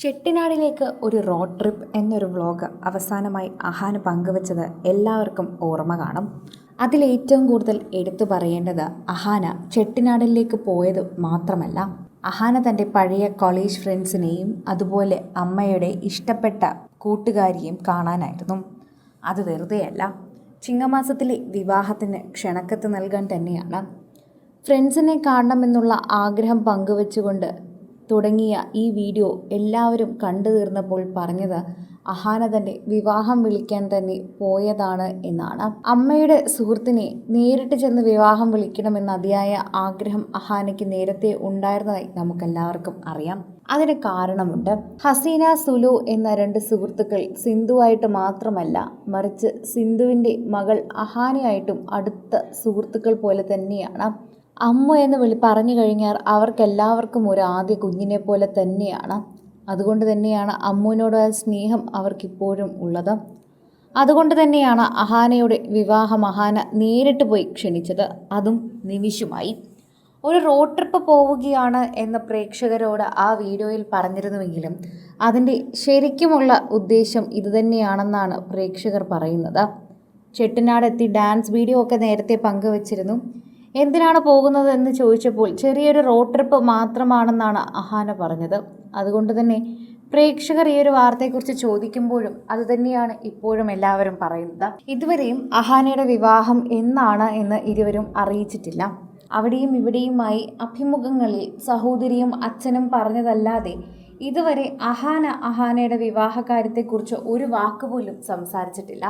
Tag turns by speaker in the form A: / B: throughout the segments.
A: ചെട്ടിനാടിലേക്ക് ഒരു road trip എന്നൊരു vlog അവസാനമായി അഹാന പങ്കുവച്ചത് എല്ലാവർക്കും ഓർമ്മ കാണും. അതിലേറ്റവും കൂടുതൽ എടുത്തു പറയേണ്ടത് അഹാന ചെട്ടിനാടിലേക്ക് പോയത് മാത്രമല്ല, അഹാന തൻ്റെ പഴയ കോളേജ് ഫ്രണ്ട്സിനെയും അതുപോലെ അമ്മയുടെ ഇഷ്ടപ്പെട്ട കൂട്ടുകാരിയും കാണാനായിരുന്നു. അത് വെറുതെയല്ല, ചിങ്ങമാസത്തിലെ വിവാഹത്തിന് ക്ഷണക്കത്ത് നൽകാൻ തന്നെയാണ്. ഫ്രണ്ട്സിനെ കാണണമെന്നുള്ള ആഗ്രഹം പങ്കുവച്ചുകൊണ്ട് തുടങ്ങിയ ഈ വീഡിയോ എല്ലാവരും കണ്ടു തീർന്നപ്പോൾ പറഞ്ഞത് അഹാന തൻ്റെ വിവാഹം വിളിക്കാൻ തന്നെ പോയതാണ് എന്നാണ്. അമ്മയുടെ സുഹൃത്തിനെ നേരിട്ട് ചെന്ന് വിവാഹം വിളിക്കണമെന്ന അതിയായ ആഗ്രഹം അഹാനയ്ക്ക് നേരത്തെ ഉണ്ടായിരുന്നതായി നമുക്കെല്ലാവർക്കും അറിയാം. അതിന് കാരണമുണ്ട്. ഹസീന, സുലു എന്ന രണ്ട് സുഹൃത്തുക്കൾ സിന്ധുവായിട്ട് മാത്രമല്ല, മറിച്ച് സിന്ധുവിൻ്റെ മകൾ അഹാനയായിട്ടും അടുത്ത സുഹൃത്തുക്കൾ പോലെ തന്നെയാണ്. അമ്മ എന്ന് പറഞ്ഞു കഴിഞ്ഞാൽ അവർക്കെല്ലാവർക്കും ഒരു ആദ്യ കുഞ്ഞിനെ പോലെ തന്നെയാണ്. അതുകൊണ്ട് തന്നെയാണ് അമ്മുവിനോട് സ്നേഹം അവർക്കിപ്പോഴും ഉള്ളത്. അതുകൊണ്ട് തന്നെയാണ് അഹാനയുടെ വിവാഹം അഹാന നേരിട്ട് പോയി ക്ഷണിച്ചത്, അതും നിമിഷമായി. ഒരു റോഡ് ട്രിപ്പ് പോവുകയാണ് എന്ന് പ്രേക്ഷകരോട് ആ വീഡിയോയിൽ പറഞ്ഞിരുന്നുവെങ്കിലും അതിൻ്റെ ശരിക്കുമുള്ള ഉദ്ദേശം ഇതുതന്നെയാണെന്നാണ് പ്രേക്ഷകർ പറയുന്നത്. ചെട്ടിനാടെത്തി ഡാൻസ് വീഡിയോ ഒക്കെ നേരത്തെ പങ്കുവച്ചിരുന്നു. എന്തിനാണ് പോകുന്നത് എന്ന് ചോദിച്ചപ്പോൾ ചെറിയൊരു റോഡ് ട്രിപ്പ് മാത്രമാണെന്നാണ് അഹാന പറഞ്ഞത്. അതുകൊണ്ട് തന്നെ പ്രേക്ഷകർ ഈ ഒരു വാർത്തയെക്കുറിച്ച് ചോദിക്കുമ്പോഴും അതുതന്നെയാണ് ഇപ്പോഴും എല്ലാവരും പറയുന്നത്. ഇതുവരെയും അഹാനയുടെ വിവാഹം എന്നാണ് എന്ന് ഇരുവരും അറിയിച്ചിട്ടില്ല. അവിടെയും ഇവിടെയുമായി അഭിമുഖങ്ങളിൽ സഹോദരിയും അച്ഛനും പറഞ്ഞതല്ലാതെ ഇതുവരെ അഹാനയുടെ വിവാഹകാര്യത്തെക്കുറിച്ച് ഒരു വാക്കുപോലും സംസാരിച്ചിട്ടില്ല.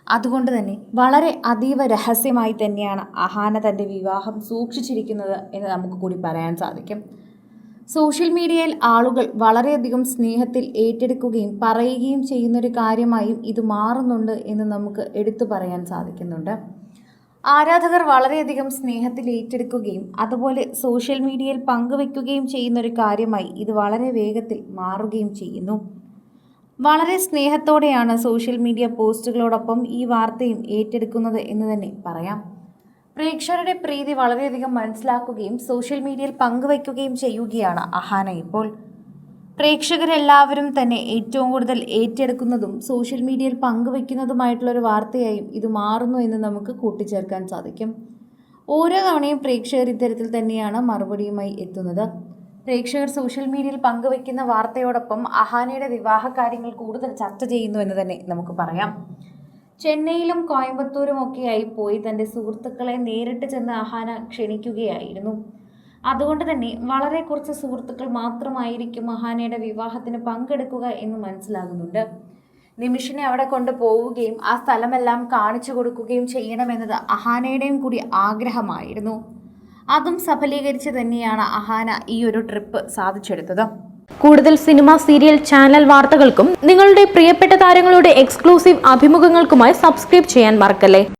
A: അതുകൊണ്ട് തന്നെ വളരെ അതീവ രഹസ്യമായി തന്നെയാണ് അഹാന തൻ്റെ വിവാഹം സൂക്ഷിച്ചിരിക്കുന്നത് എന്ന് നമുക്ക് കൂടി പറയാൻ സാധിക്കും. സോഷ്യൽ മീഡിയയിൽ ആളുകൾ വളരെയധികം സ്നേഹത്തിൽ ഏറ്റെടുക്കുകയും പറയുകയും ചെയ്യുന്നൊരു കാര്യമായും ഇത് മാറുന്നുണ്ട് എന്ന് നമുക്ക് എടുത്തു പറയാൻ സാധിക്കുന്നുണ്ട്. ആരാധകർ വളരെയധികം സ്നേഹത്തിൽ ഏറ്റെടുക്കുകയും അതുപോലെ സോഷ്യൽ മീഡിയയിൽ പങ്കുവെക്കുകയും ചെയ്യുന്നൊരു കാര്യമായി ഇത് വളരെ വേഗത്തിൽ മാറുകയും ചെയ്യുന്നു. വളരെ സ്നേഹത്തോടെയാണ് സോഷ്യൽ മീഡിയ പോസ്റ്റുകളോടൊപ്പം ഈ വാർത്തയും ഏറ്റെടുക്കുന്നത് എന്ന് തന്നെ പറയാം. പ്രേക്ഷകരുടെ പ്രീതി വളരെയധികം മനസ്സിലാക്കുകയും സോഷ്യൽ മീഡിയയിൽ പങ്കുവയ്ക്കുകയും ചെയ്യുകയാണ് അഹാന ഇപ്പോൾ. പ്രേക്ഷകരെല്ലാവരും തന്നെ ഏറ്റവും കൂടുതൽ ഏറ്റെടുക്കുന്നതും സോഷ്യൽ മീഡിയയിൽ പങ്കുവയ്ക്കുന്നതുമായിട്ടുള്ളൊരു വാർത്തയായും ഇത് മാറുന്നു എന്ന് നമുക്ക് കൂട്ടിച്ചേർക്കാൻ സാധിക്കും. ഓരോ തവണയും പ്രേക്ഷകർ ഇത്തരത്തിൽ തന്നെയാണ് മറുപടിയുമായി എത്തുന്നത്. പ്രേക്ഷകർ സോഷ്യൽ മീഡിയയിൽ പങ്കുവയ്ക്കുന്ന വാർത്തയോടൊപ്പം അഹാനയുടെ വിവാഹ കാര്യങ്ങൾ കൂടുതൽ ചർച്ച ചെയ്യുന്നു എന്ന് തന്നെ നമുക്ക് പറയാം. ചെന്നൈയിലും കോയമ്പത്തൂരും ഒക്കെയായി പോയി തൻ്റെ സുഹൃത്തുക്കളെ നേരിട്ട് ചെന്ന് അഹാന ക്ഷണിക്കുകയായിരുന്നു. അതുകൊണ്ട് തന്നെ വളരെ കുറച്ച് സുഹൃത്തുക്കൾ മാത്രമായിരിക്കും അഹാനയുടെ വിവാഹത്തിന് പങ്കെടുക്കുക എന്ന് മനസ്സിലാകുന്നുണ്ട്. നിമിഷിനെ അവിടെ കൊണ്ടുപോവുകയും ആ സ്ഥലമെല്ലാം കാണിച്ചു കൊടുക്കുകയും ചെയ്യണമെന്നത് അഹാനയുടെയും കൂടി ആഗ്രഹമായിരുന്നു. അതും സഫലീകരിച്ച് തന്നെയാണ് അഹാന ഈ ഒരു ട്രിപ്പ് സാധിച്ചെടുത്തത്.
B: കൂടുതൽ സിനിമ, സീരിയൽ, ചാനൽ വാർത്തകൾക്കും നിങ്ങളുടെ പ്രിയപ്പെട്ട താരങ്ങളുടെ എക്സ്ക്ലൂസീവ് അഭിമുഖങ്ങൾക്കുമായി സബ്സ്ക്രൈബ് ചെയ്യാൻ മറക്കല്ലേ.